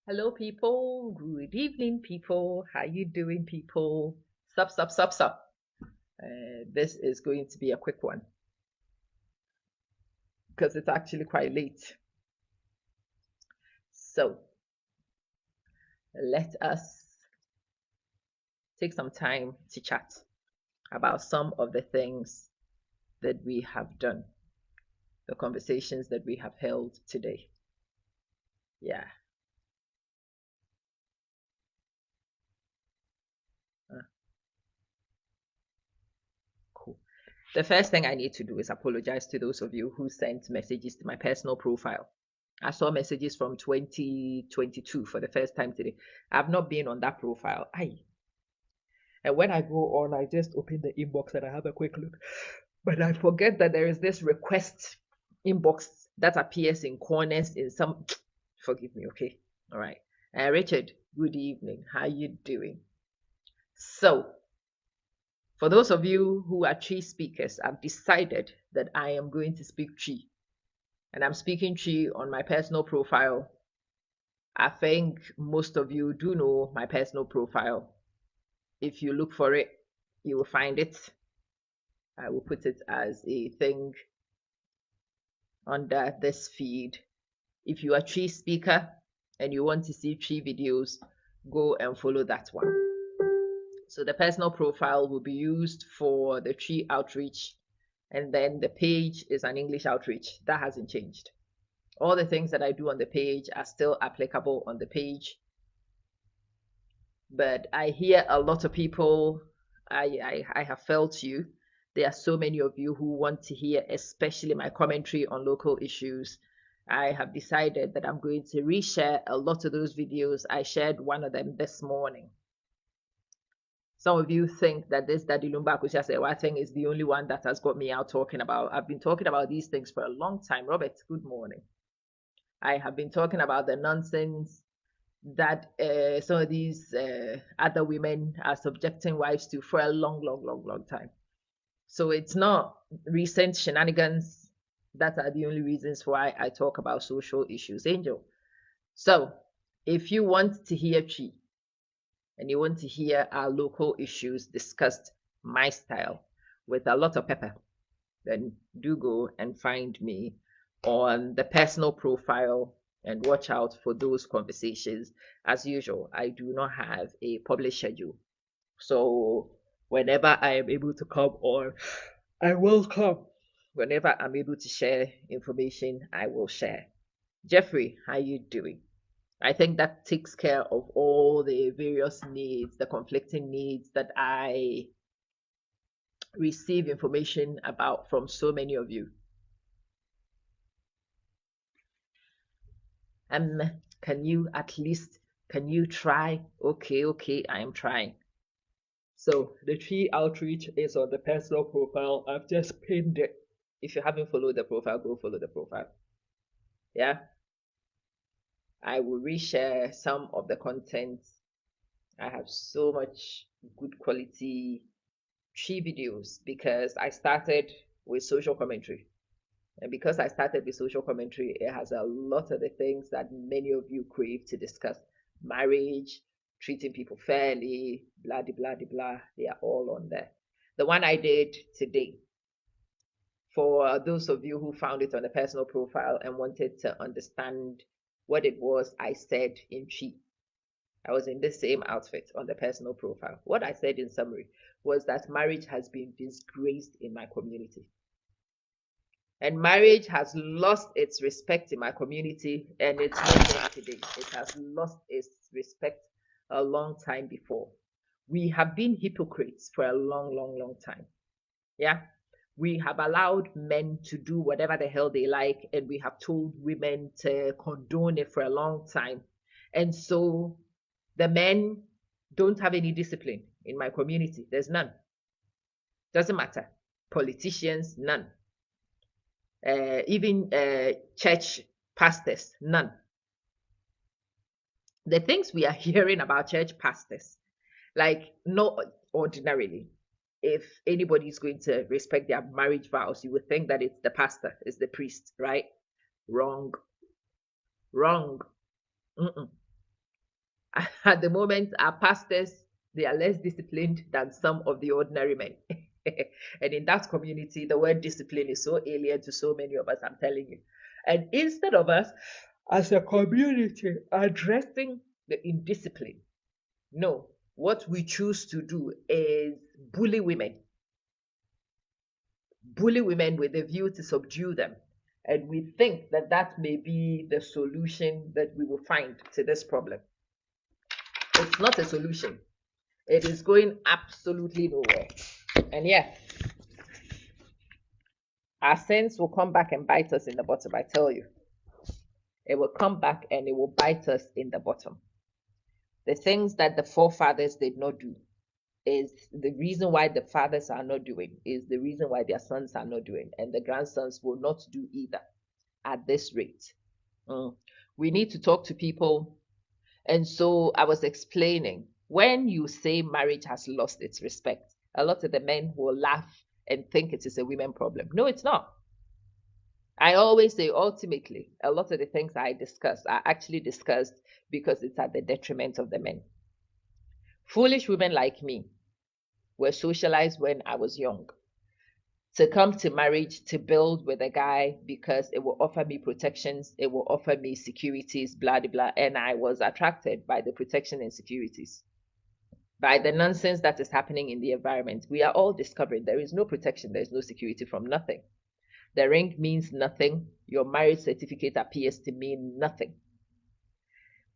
Hello, people. Good evening, people. How you doing, people? Sup, sup, sup, sup. This is going to be a quick one because it's actually quite late. So let us take some time to chat about some of the things that we have done, the conversations that we have held today. Yeah. uh, cool. The first thing I need to do is apologize to those of you who sent messages to my personal profile. I saw messages from 2022 for the first time today. I've not been on that profile. And when I go on, I just open the inbox and I have a quick look. But I forget that there is this request inbox that appears in corners in some. Forgive me, okay? All right. Richard, good evening. How you doing? So, for those of you who are Chi speakers, I've decided that I am going to speak Chi. And I'm speaking Chi on my personal profile. I think most of you do know my personal profile. If you look for it, you will find it. I will put it as a thing under this feed. If you are Tree Speaker and you want to see Tree videos, go and follow that one. So the personal profile will be used for the Tree outreach, and then the page is an English outreach. That hasn't changed. All the things that I do on the page are still applicable on the page. But I hear a lot of people, I have felt you. There are so many of you who want to hear, especially my commentary on local issues. I have decided that I'm going to reshare a lot of those videos. I shared one of them this morning. Some of you think that this Daddy Lumba Kushasewa thing is the only one that has got me out talking about. I've been talking about these things for a long time. Robert, good morning. I have been talking about the nonsense that some of these other women are subjecting wives to for a long, long, long, long time. So it's not recent shenanigans that are the only reasons why I talk about social issues, Angel. So if you want to hear Chi and you want to hear our local issues discussed my style with a lot of pepper, then do go and find me on the personal profile and watch out for those conversations. As usual, I do not have a published schedule. So whenever I am able to come on, I will come. Whenever I'm able to share information, I will share. Jeffrey, how you doing? I think that takes care of all the various needs, the conflicting needs that I receive information about from so many of you. Can you at least can you try? Okay, I am trying. So the tree outreach is on the personal profile. I've just pinned it. If you haven't followed the profile, go follow the profile. Yeah. I will reshare some of the content. I have so much good quality tree videos because I started with social commentary. And because I started with social commentary, it has a lot of the things that many of you crave to discuss. Marriage, treating people fairly, blah, blah, blah, blah. They are all on there. The one I did today, for those of you who found it on the personal profile and wanted to understand what it was I said in Chi. I was in the same outfit on the personal profile. What I said in summary was that marriage has been disgraced in my community. And marriage has lost its respect in my community, and it's not just today. It has lost its respect a long time before. We have been hypocrites for a long, long, long time. Yeah. We have allowed men to do whatever the hell they like, and we have told women to condone it for a long time. And so the men don't have any discipline in my community. There's none. Doesn't matter. Politicians, none. Even church pastors, none. The things we are hearing about church pastors, like, no, ordinarily, if anybody is going to respect their marriage vows, you would think that it's the pastor, it's the priest, right? Wrong. Wrong. Mm-mm. At the moment, our pastors, they are less disciplined than some of the ordinary men. And in that community, the word discipline is so alien to so many of us, I'm telling you. And instead of us, as a community, addressing the indiscipline, no, what we choose to do is bully women with a view to subdue them. And we think that that may be the solution that we will find to this problem. It's not a solution. It is going absolutely nowhere. And yeah, our sins will come back and bite us in the bottom, I tell you. It will come back and it will bite us in the bottom. The things that the forefathers did not do is the reason why the fathers are not doing, is the reason why their sons are not doing, and the grandsons will not do either at this rate. We need to talk to people. And so I was explaining, when you say marriage has lost its respect, a lot of the men will laugh and think it is a women problem. No, it's not. I always say, ultimately, a lot of the things I discuss are actually discussed because it's at the detriment of the men. Foolish women like me were socialized when I was young to come to marriage to build with a guy because it will offer me protections, it will offer me securities, blah, blah, blah. And I was attracted by the protection and securities, by the nonsense that is happening in the environment. We are all discovering there is no protection, there is no security from nothing. The ring means nothing. Your marriage certificate appears to mean nothing.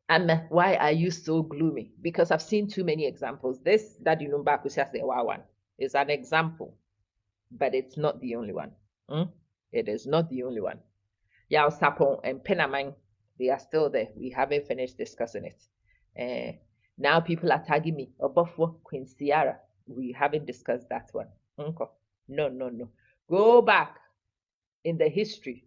And why are you so gloomy? Because I've seen too many examples. This that you know back one is an example, but it's not the only one. It is not the only one. Yao Sapon and Penamang, they are still there. We haven't finished discussing it. Now people are tagging me. Obofo, Queen Sierra. We haven't discussed that one. No. Go back in the history.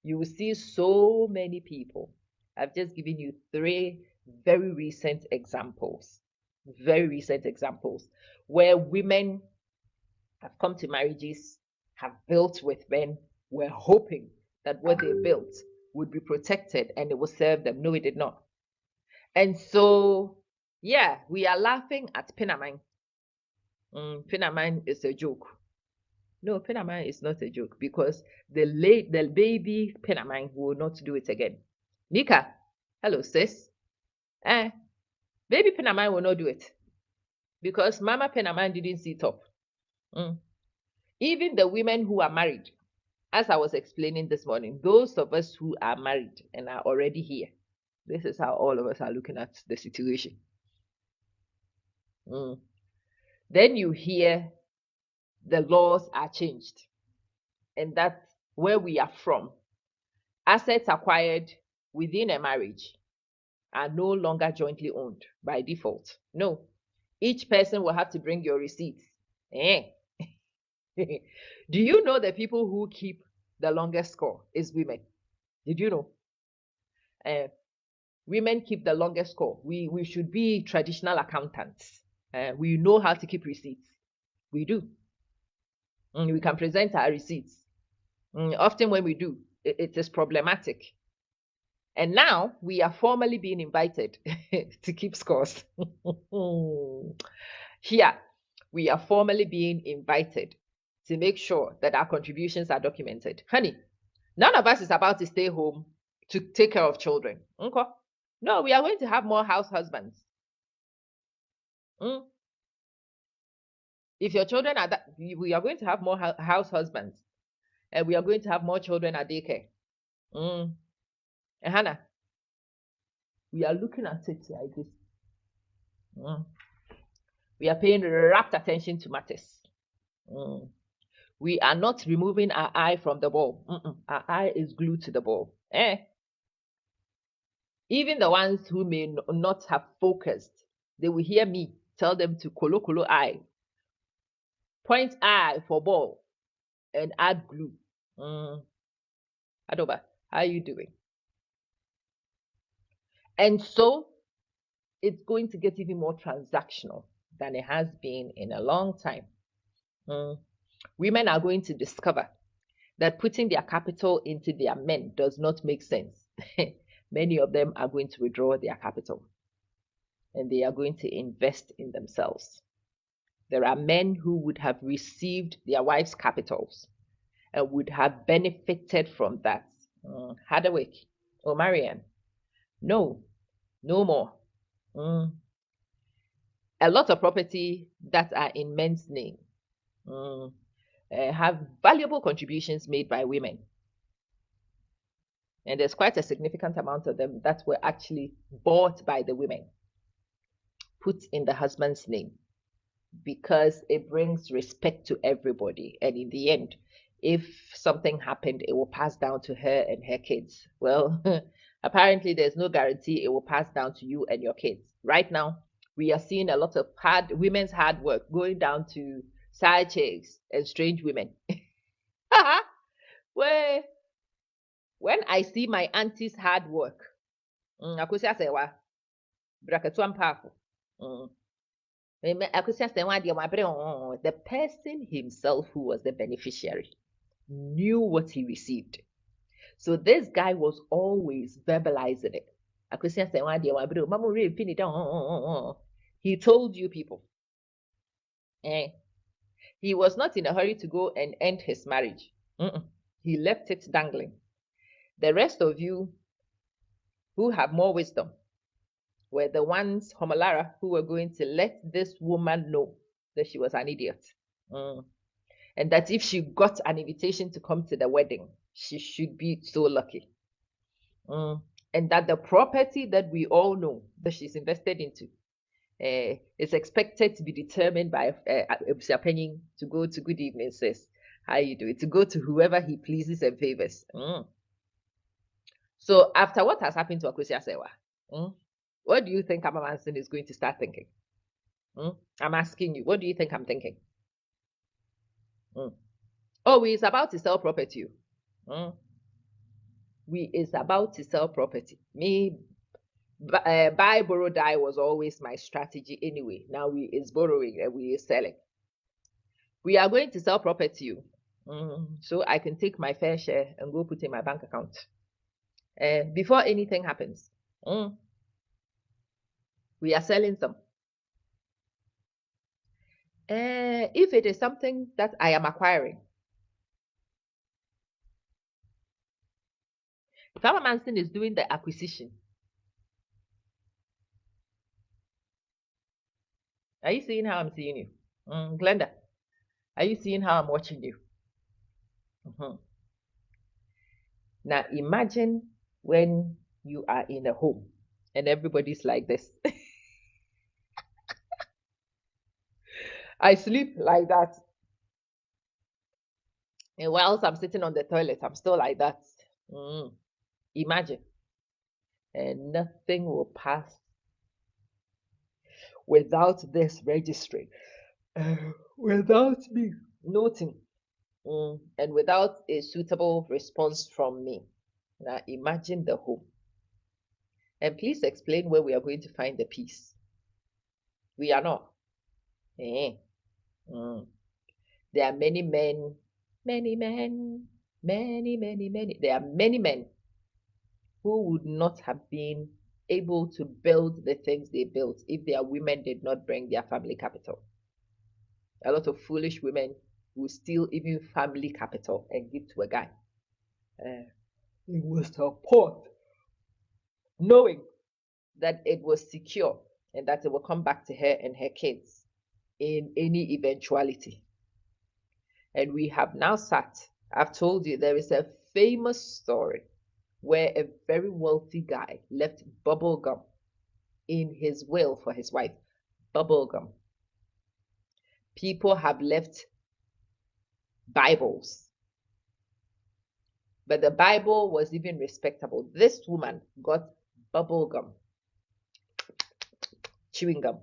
You will see so many people. I've just given you 3 very recent examples where women have come to marriages, have built with men, were hoping that what they built would be protected and it will serve them. No, it did not. And so, yeah, we are laughing at Penamang. Penamang is a joke. No, Penamang is not a joke because the baby Penamang will not do it again. Nika, hello sis. Baby Penamang will not do it because Mama Penamang didn't sit up. Even the women who are married, as I was explaining this morning, those of us who are married and are already here, this is how all of us are looking at the situation. Then you hear the laws are changed, and that's where we are from. Assets acquired within a marriage are no longer jointly owned by default. No, each person will have to bring your receipts. Do you know the people who keep the longest score is women? Did you know? Women keep the longest score. We should be traditional accountants. We know how to keep receipts. We do. We can present our receipts. Often when we do, it is problematic. And now we are formally being invited to keep scores. Here, we are formally being invited to make sure that our contributions are documented. Honey, none of us is about to stay home to take care of children. Okay? No, we are going to have more house husbands. If your children are that, we are going to have more house husbands, and we are going to have more children at daycare. And Hannah, we are looking at it like this. We are paying rapt attention to matters. We are not removing our eye from the ball. Our eye is glued to the ball. Even the ones who may not have focused, they will hear me tell them to kolo eye. Point eye for ball and add glue. Adoba, how are you doing? And so it's going to get even more transactional than it has been in a long time. Women are going to discover that putting their capital into their men does not make sense. Many of them are going to withdraw their capital. and they are going to invest in themselves. There are men who would have received their wives' capitals and would have benefited from that. Hardwick or Marian, no, no more. A lot of property that are in men's name have valuable contributions made by women. And there's quite a significant amount of them that were actually bought by the women, put in the husband's name, because it brings respect to everybody. And in the end, if something happened, it will pass down to her and her kids. Well, apparently there's no guarantee it will pass down to you and your kids. Right now, we are seeing a lot of women's hard work going down to side chicks and strange women. Where when I see my auntie's hard work, the person himself who was the beneficiary knew what he received. So this guy was always verbalizing it. He told you people. He was not in a hurry to go and end his marriage. He left it dangling. The rest of you who have more wisdom were the ones, Homolara, who were going to let this woman know that she was an idiot. And that if she got an invitation to come to the wedding, she should be so lucky. And that the property that we all know that she's invested into is expected to be determined by Ebusiapenyin to go to good evening, sis. How you do it? To go to whoever he pleases and favors. So after what has happened to Akosi Asewa, what do you think Amamanson is going to start thinking? I'm asking you, what do you think I'm thinking? Oh, he is about to sell property. We is about to sell property. Me, buy, borrow, die was always my strategy anyway. Now we is borrowing and we is selling. We are going to sell property. So I can take my fair share and go put in my bank account. Before anything happens, we are selling some. If it is something that I am acquiring, if Amamanson is doing the acquisition, are you seeing how I'm seeing you? Glenda, are you seeing how I'm watching you? Now imagine when you are in a home and everybody's like this. I sleep like that. And whilst I'm sitting on the toilet, I'm still like that. Imagine. And nothing will pass without this registering, without me noting, and without a suitable response from me. Now imagine the home. And please explain where we are going to find the peace. We are not. There are many men, many. There are many men who would not have been able to build the things they built if their women did not bring their family capital. A lot of foolish women will steal even family capital and give to a guy. It was support, knowing that it was secure and that it will come back to her and her kids in any eventuality. And we have now sat. I've told you there is a famous story where a very wealthy guy left bubble gum in his will for his wife. Bubble gum. People have left Bibles, but the Bible was even respectable. This woman got bubble gum, chewing gum.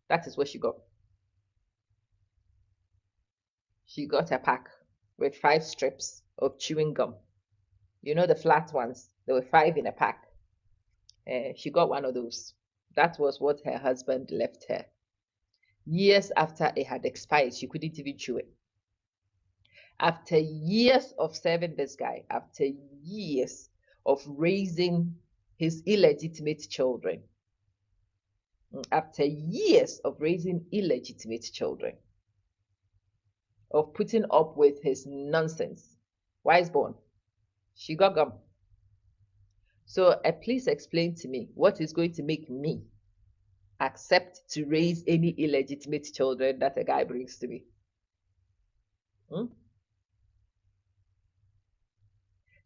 That is what she got. She got a pack with 5 strips of chewing gum. You know the flat ones? There were 5 in a pack. She got one of those. That was what her husband left her. Years after it had expired, she couldn't even chew it. After years of serving this guy, after years of raising his illegitimate children. After years of raising illegitimate children, of putting up with his nonsense, wise born, she got gum. So please explain to me what is going to make me accept to raise any illegitimate children that a guy brings to me.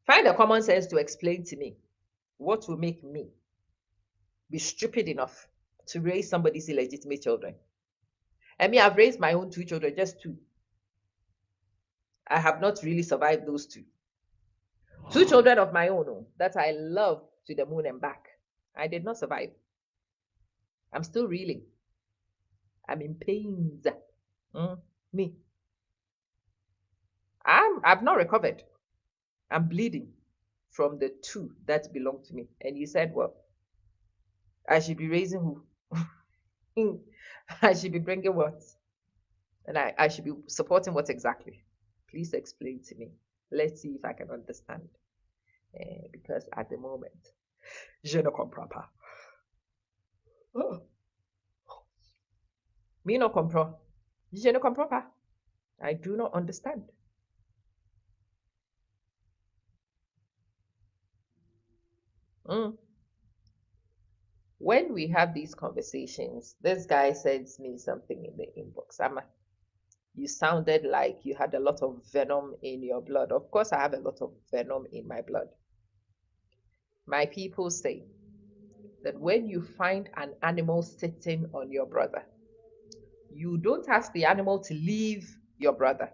Find the common sense to explain to me what will make me be stupid enough to raise somebody's illegitimate children. I mean, I've raised my own 2 children, just 2. I have not really survived those 2. 2 children of my own that I love to the moon and back. I did not survive. I'm still reeling. I'm in pains. Me. I've not recovered. I'm bleeding from the 2 that belong to me. And you said, well, I should be raising who? I should be bringing what? And I should be supporting what exactly? Please explain to me. Let's see if I can understand. Because at the moment, je ne comprends pas. Me no comprends. Je ne comprends pas. I do not understand. When we have these conversations, this guy sends me something in the inbox. You sounded like you had a lot of venom in your blood. Of course, I have a lot of venom in my blood. My people say that when you find an animal sitting on your brother, you don't ask the animal to leave your brother.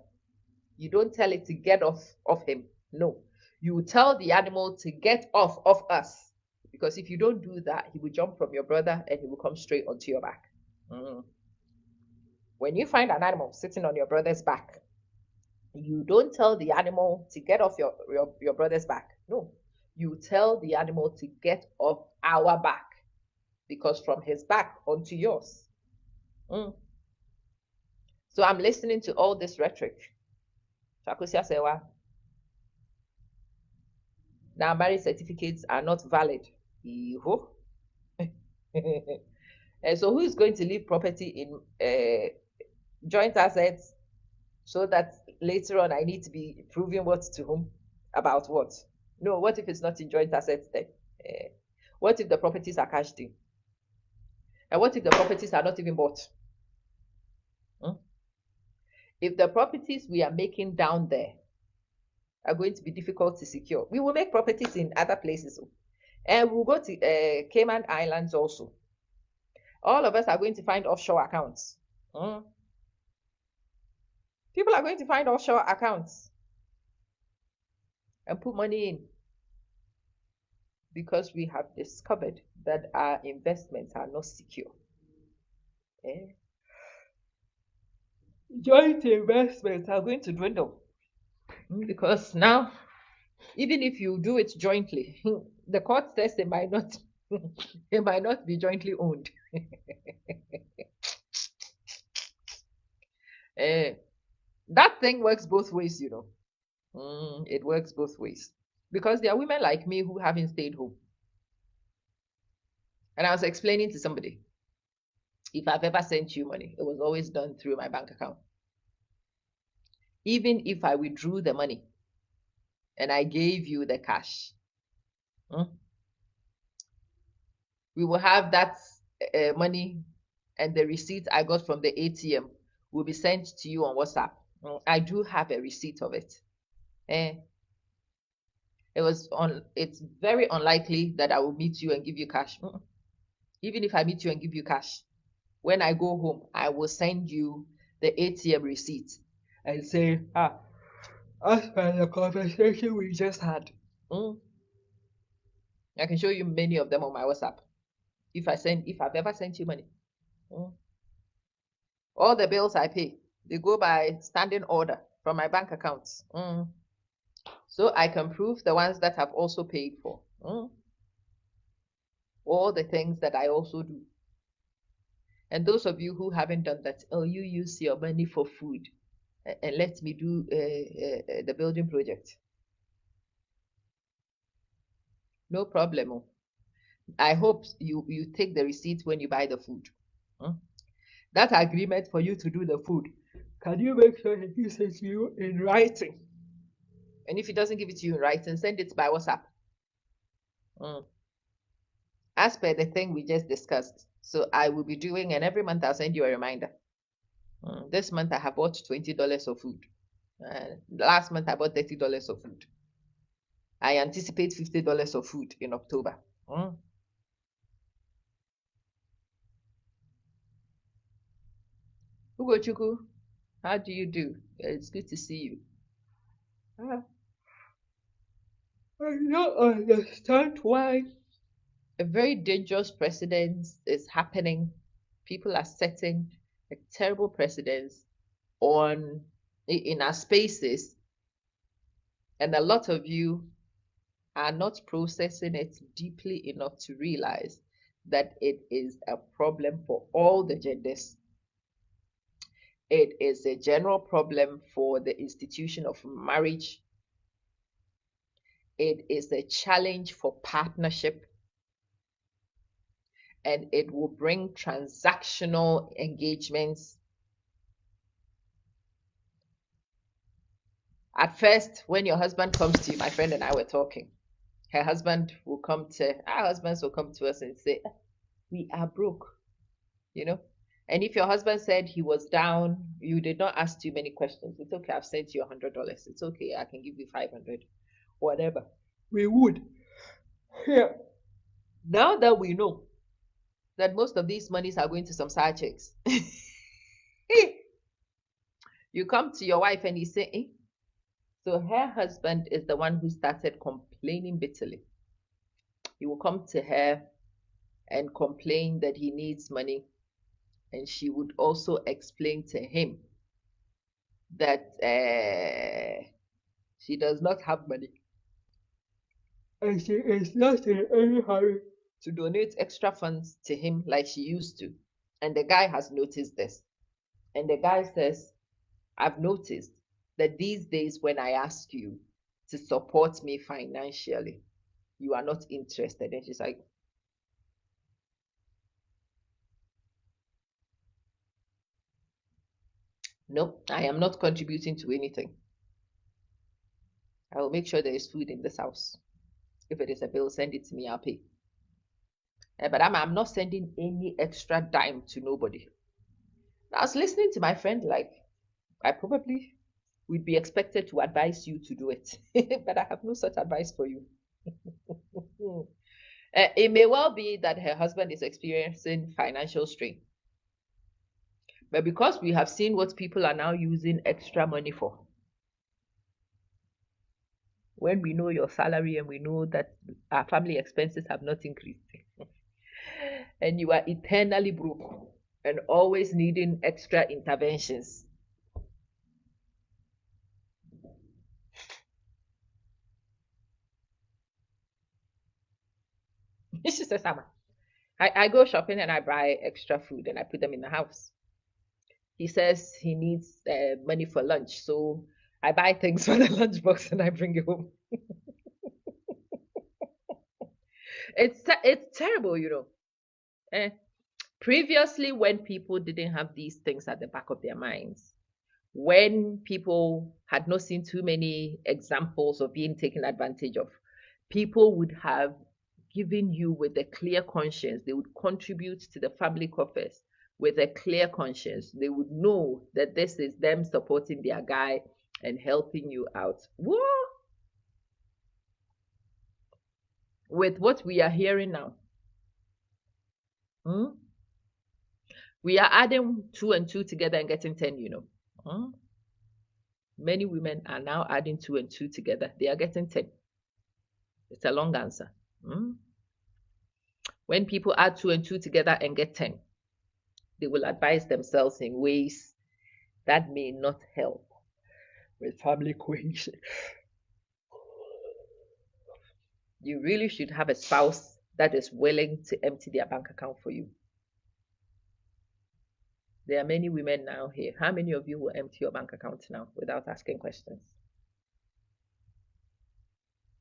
You don't tell it to get off of him. No. You tell the animal to get off of us. Because if you don't do that, he will jump from your brother and he will come straight onto your back. When you find an animal sitting on your brother's back, you don't tell the animal to get off your brother's back. No. You tell the animal to get off our back. Because from his back onto yours. So I'm listening to all this rhetoric. Now marriage certificates are not valid. And so who is going to leave property in joint assets so that later on I need to be proving what to whom about what? No, what if it's not in joint assets then? What if the properties are cashed in? And what if the properties are not even bought? If the properties we are making down there are going to be difficult to secure, we will make properties in other places. And we'll go to Cayman Islands also. All of us are going to find offshore accounts. People are going to find offshore accounts and put money in because we have discovered that our investments are not secure. Joint investments are going to dwindle because now, even if you do it jointly, the court says it might not be jointly owned. That thing works both ways, you know. It works both ways because there are women like me who haven't stayed home. And I was explaining to somebody, if I've ever sent you money, it was always done through my bank account. Even if I withdrew the money and I gave you the cash, we will have that money and the receipt I got from the ATM will be sent to you on WhatsApp. I do have a receipt of it. It's very unlikely that I will meet you and give you cash. Even if I meet you and give you cash, when I go home, I will send you the ATM receipt and say, as per the conversation we just had. I can show you many of them on my WhatsApp. If I've ever sent you money. All the bills I pay, they go by standing order from my bank accounts. So I can prove the ones that I've also paid for. All the things that I also do. And those of you who haven't done that, you use your money for food and let me do the building project. No problem. I hope you take the receipt when you buy the food. Hmm? That agreement for you to do the food, can you make sure he gives it to you in writing? And if he doesn't give it to you in writing, send it by WhatsApp. Mm. As per the thing we just discussed. So I will be doing, and every month I'll send you a reminder. This month I have bought $20 of food. Last month I bought $30 of food. I anticipate $50 of food in October. Ugochukwu, how do you do? It's good to see you. I don't understand why a very dangerous precedent is happening. People are setting a terrible precedence on in our spaces, and a lot of you are not processing it deeply enough to realize that it is a problem for all the genders. It is a general problem for the institution of marriage. It is a challenge for partnership, and it will bring transactional engagements. At first, when your husband comes to you, my friend and I were talking, her husband will come to, our husbands will come to us and say, we are broke, you know. And if your husband said he was down, you did not ask too many questions. It's okay, I've sent you $100. It's okay, I can give you 500, whatever. We would. Yeah. Now that we know that most of these monies are going to some side chicks, you come to your wife and you say, eh? So her husband is the one who started complaining bitterly. He will come to her and complain that he needs money, and she would also explain to him that she does not have money and she is not in any hurry to donate extra funds to him like she used to. And the guy has noticed this. And the guy says, I've noticed that these days when I ask you to support me financially, you are not interested. And she's like, nope, I am not contributing to anything. I will make sure there is food in this house. If it is a bill, send it to me, I'll pay. But I'm not sending any extra dime to nobody. I was listening to my friend, like, I probably would be expected to advise you to do it, but I have no such advice for you. It may well be that her husband is experiencing financial strain, but because we have seen what people are now using extra money for, when we know your salary and we know that our family expenses have not increased, and you are eternally broke and always needing extra interventions. She says, Sama, I go shopping and I buy extra food and I put them in the house. He says he needs money for lunch, so I buy things for the lunchbox and I bring it home. It's terrible, you know. Previously, when people didn't have these things at the back of their minds, when people had not seen too many examples of being taken advantage of, people would have given you with a clear conscience. They would contribute to the family coffers with a clear conscience. They would know that this is them supporting their guy and helping you out. Whoa! With what we are hearing now, we are adding 2 and 2 together and getting 10, you know. Many women are now adding 2 and 2 together. They are getting 10. It's a long answer. When people add 2 and 2 together and get 10, they will advise themselves in ways that may not help with family cohesion. You really should have a spouse that is willing to empty their bank account for you. There are many women now here. How many of you will empty your bank account now without asking questions?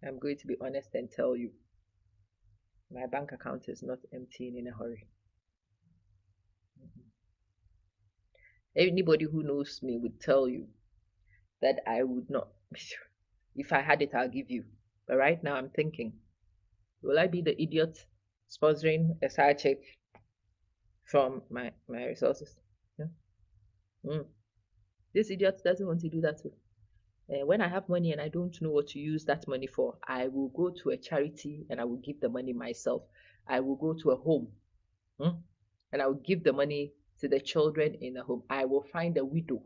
I'm going to be honest and tell you. My bank account is not emptying in a hurry. Anybody who knows me would tell you that I would not. If I had it, I'll give you. But right now, I'm thinking, will I be the idiot sponsoring a side check from my resources? Yeah. Mm. This idiot doesn't want to do that too. When I have money and I don't know what to use that money for, I will go to a charity and I will give the money myself. I will go to a home, and I will give the money to the children in the home. I will find a widow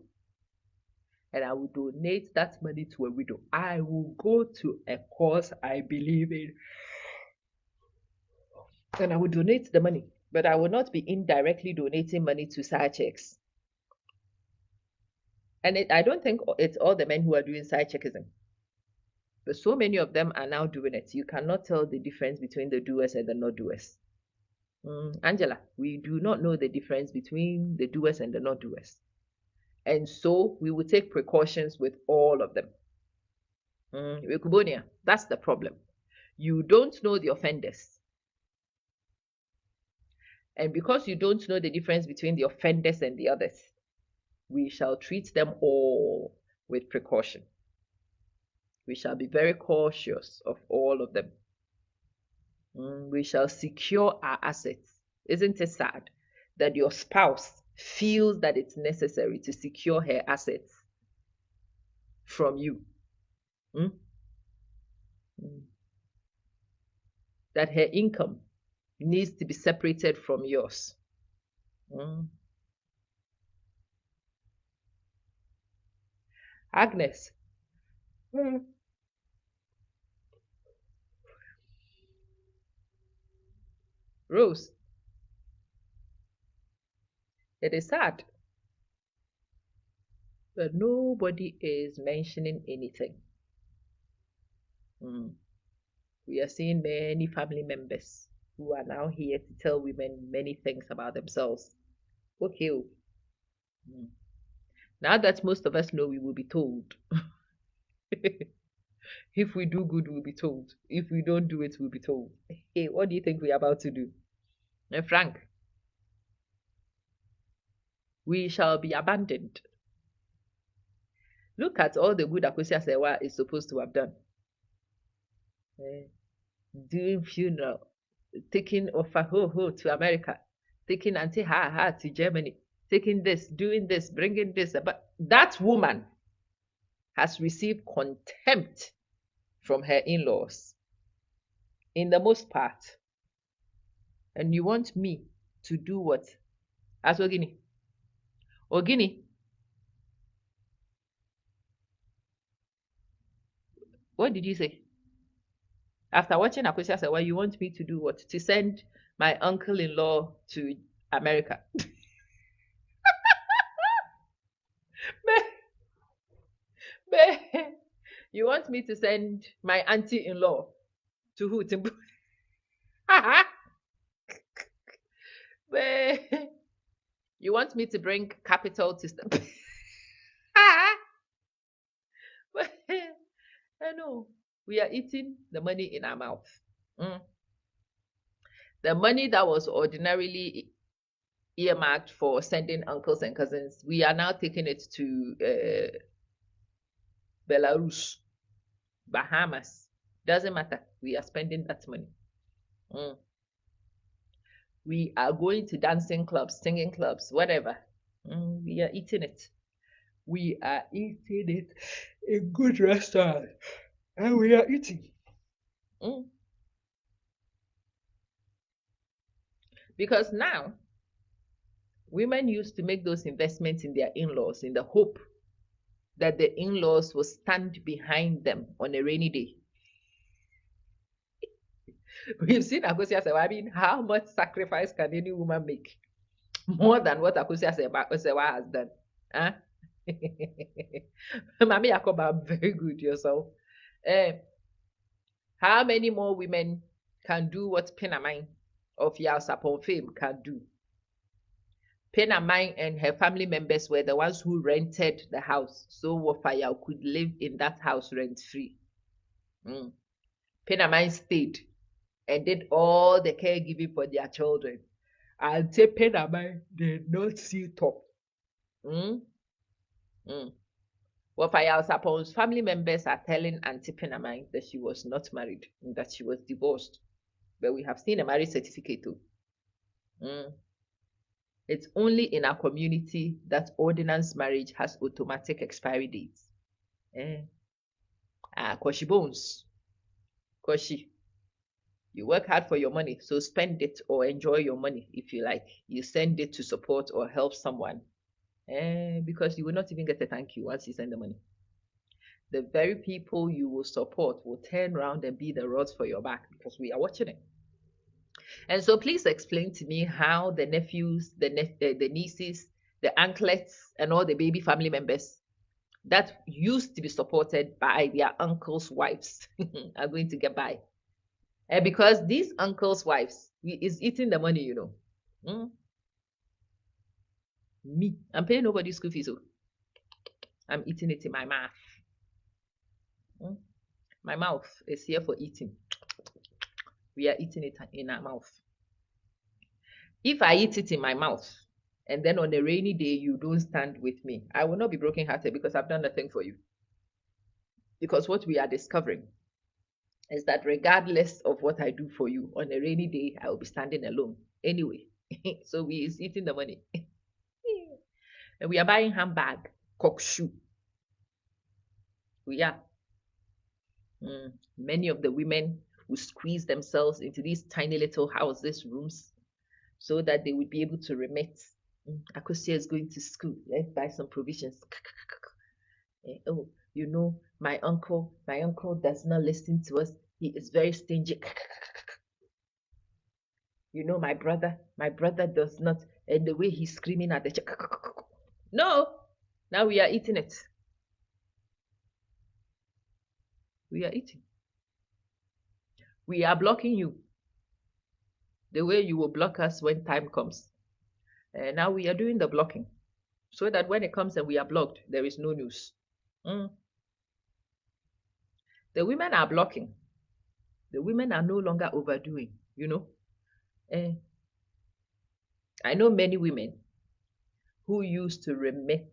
and I will donate that money to a widow. I will go to a cause I believe in and I will donate the money. But I will not be indirectly donating money to side checks. And I don't think it's all the men who are doing side checkism. But so many of them are now doing it. You cannot tell the difference between the doers and the not doers. Angela, we do not know the difference between the doers and the not doers. And so we will take precautions with all of them. Kubonia, that's the problem. You don't know the offenders. And because you don't know the difference between the offenders and the others, we shall treat them all with precaution. We shall be very cautious of all of them. We shall secure our assets. Isn't it sad that your spouse feels that it's necessary to secure her assets from you? That her income needs to be separated from yours. Agnes. Rose. It is sad that nobody is mentioning anything. We are seeing many family members who are now here to tell women many things about themselves. Okay. Now that most of us know, we will be told. If we do good, we'll be told. If we don't do it, we'll be told. Hey, what do you think we're about to do? And Frank, we shall be abandoned. Look at all the good Akosua Sewa is supposed to have done. Doing funeral, taking Ofahoho to America, taking Auntie Ha to Germany, taking this, doing this, bringing this. But that woman has received contempt from her in-laws, in the most part. And you want me to do what? As Ogini. Ogini. What did you say? After watching Akosua Sewa, you want me to do what? To send my uncle-in-law to America. You want me to send my auntie-in-law to who? To you want me to bring capital to I know. We are eating the money in our mouth. The money that was ordinarily earmarked for sending uncles and cousins, we are now taking it to Belarus, Bahamas. Doesn't matter. We are spending that money. We are going to dancing clubs, singing clubs, whatever. We are eating it. We are eating it in good restaurants. And we are eating. Because now, women used to make those investments in their in-laws in the hope that the in-laws will stand behind them on a rainy day. We've seen Akosua Sewa. I mean, how much sacrifice can any woman make? More than what Akosua Sewa has done. Huh? Mami Yakoba, very good yourself. How many more women can do what Penamine of Yaosapon fame can do? Penamine and her family members were the ones who rented the house, so Wofaya could live in that house rent-free. Penamine stayed and did all the caregiving for their children. Auntie Penamai did not see top. Mm? Mm. Well, for suppose family members are telling Auntie Penamai that she was not married, that she was divorced. But we have seen a marriage certificate too. Mm. It's only in our community that ordinance marriage has automatic expiry dates. Koshi bones. Koshi. You work hard for your money, so spend it or enjoy your money if you like. You send it to support or help someone. Because you will not even get a thank you once you send the money. The very people you will support will turn around and be the rods for your back because we are watching it. And so please explain to me how the nephews, the nieces, the uncles, and all the baby family members that used to be supported by their uncles' wives are going to get by. Because these uncles' wives is eating the money, you know. Me, I'm paying nobody's school fees. So I'm eating it in my mouth. My mouth is here for eating. We are eating it in our mouth. If I eat it in my mouth, and then on a rainy day you don't stand with me, I will not be brokenhearted because I've done nothing for you. Because what we are discovering is that regardless of what I do for you, on a rainy day, I will be standing alone anyway. So we is eating the money. And we are buying handbag, cock shoe. We are. Many of the women who squeeze themselves into these tiny little houses, rooms, so that they would be able to remit. Akosia is going to school. Let's buy some provisions. Oh, you know, my uncle does not listen to us. He is very stingy. You know, my brother does not, and the way he's screaming at the no, now we are eating it. We are eating. We are blocking you the way you will block us when time comes. And now we are doing the blocking so that when it comes and we are blocked, there is no news. The women are blocking. The women are no longer overdoing, you know. I know many women who used to remit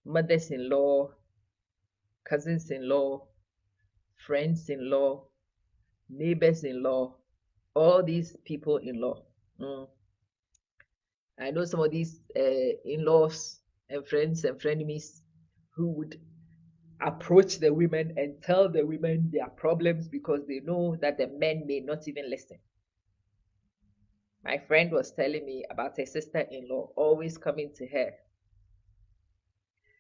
mothers-in-law, cousins-in-law, friends-in-law, neighbors-in-law, all these people-in-law. I know some of these in-laws and friends and frenemies who would approach the women and tell the women their problems because they know that the men may not even listen. My friend was telling me about her sister-in-law always coming to her.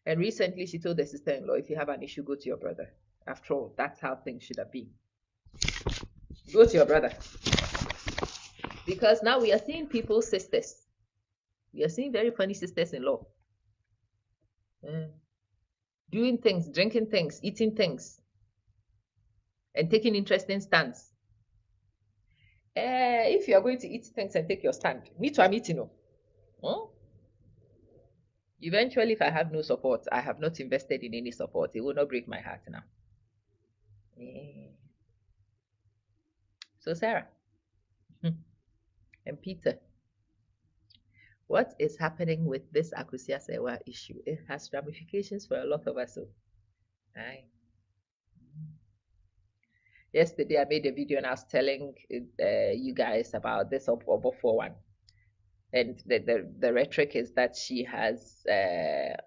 And recently she told the sister-in-law, if you have an issue, go to your brother. After all, that's how things should have been. Go to your brother. Because now we are seeing people's sisters. We are seeing very funny sisters-in-law. Doing things, drinking things, eating things, and taking interesting stands. If you are going to eat things and take your stand, me too, I'm eating. Eventually, if I have no support, I have not invested in any support. It will not break my heart now. So Sarah and Peter, what is happening with this Akosua Serwaa issue? It has ramifications for a lot of us. Aye. Yesterday I made a video and I was telling you guys about this Obo one. And the rhetoric is that she has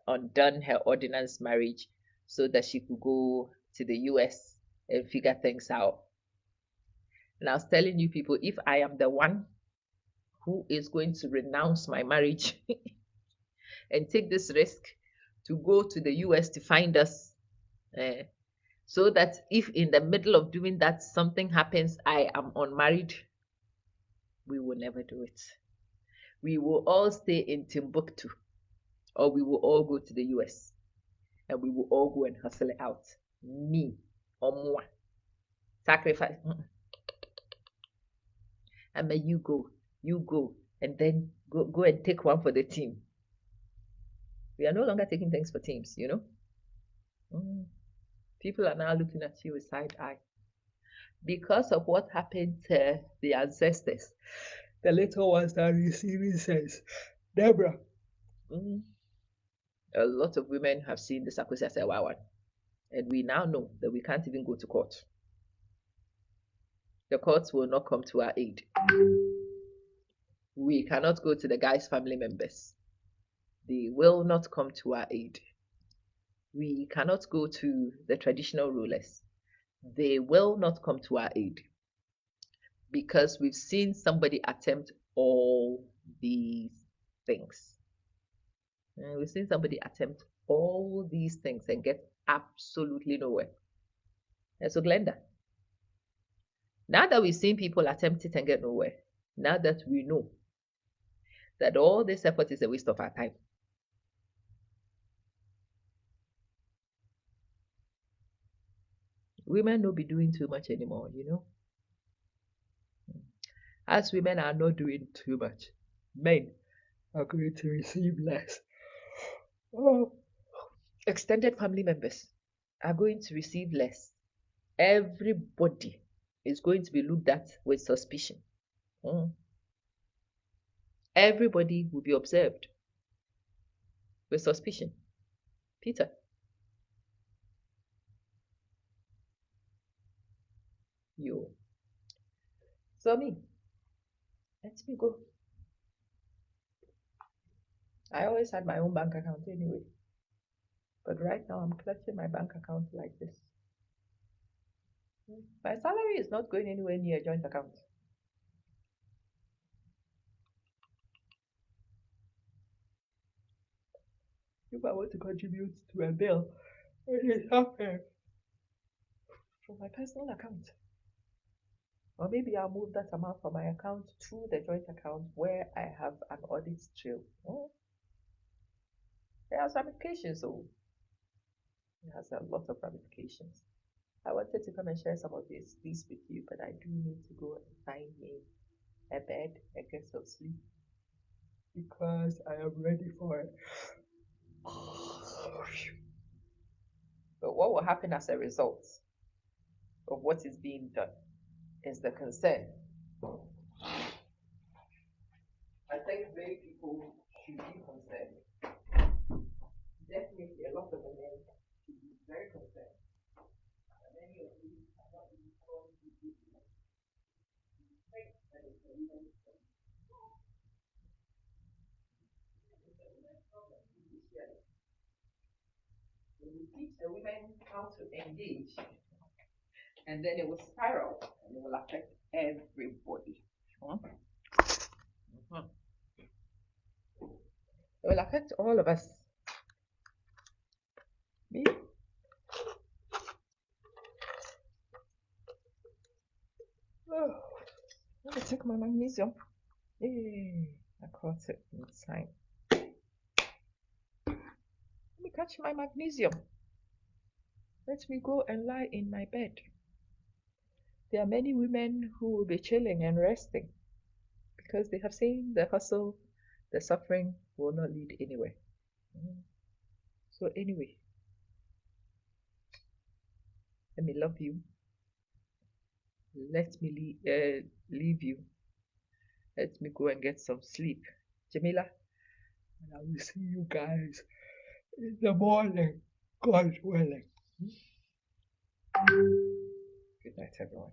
undone her ordinance marriage so that she could go to the US and figure things out. And I was telling you people, if I am the one who is going to renounce my marriage and take this risk to go to the US to find us, so that if in the middle of doing that something happens, I am unmarried, we will never do it. We will all stay in Timbuktu, or we will all go to the US, and we will all go and hustle it out. Me or moi. Sacrifice. And then you go, and then go and take one for the team. We are no longer taking things for teams, you know. People are now looking at you with side eye. because of what happened to the ancestors. The little ones that are receiving sense. Deborah. Mm, a lot of women have seen the Sakosi Asewa one. And we now know that we can't even go to court. The courts will not come to our aid. We cannot go to the guy's family members. They will not come to our aid. We cannot go to the traditional rulers. They will not come to our aid. Because we've seen somebody attempt all these things. And we've seen somebody attempt all these things and get absolutely nowhere. And so, Glenda, now that we've seen people attempt it and get nowhere, now that we know that all this effort is a waste of our time, women don't be doing too much anymore, you know. As women are not doing too much, men are going to receive less. Oh. Extended family members are going to receive less. Everybody is going to be looked at with suspicion. Everybody will be observed with suspicion. Peter. You. So me. Let me go. I always had my own bank account anyway. But right now I'm clutching my bank account like this. My salary is not going anywhere near a joint account. If I want to contribute to a bill, it happens from my personal account. Or maybe I'll move that amount from my account to the joint account where I have an audit trail. There are ramifications, so it has a lot of ramifications. I wanted to come and share some of these with you, but I do need to go and find me a bed and get some sleep because I am ready for it. But what will happen as a result of what is being done is the concern. I think many people should be concerned. Definitely a lot of men should be very concerned. And many of you are not even told to do this. Think that it's a woman's problem. It's a woman's problem. When you teach the women how to engage, and then it will spiral and it will affect everybody. It will affect all of us. Me? Oh, let me take my magnesium. Hey, I caught it in time. Let me catch my magnesium. Let me go and lie in my bed. There are many women who will be chilling and resting because they have seen the hustle, the suffering will not lead anywhere. So anyway, let me love you. Let me leave you. Let me go and get some sleep. Jamila, and I will see you guys in the morning, God willing. Good night, everyone.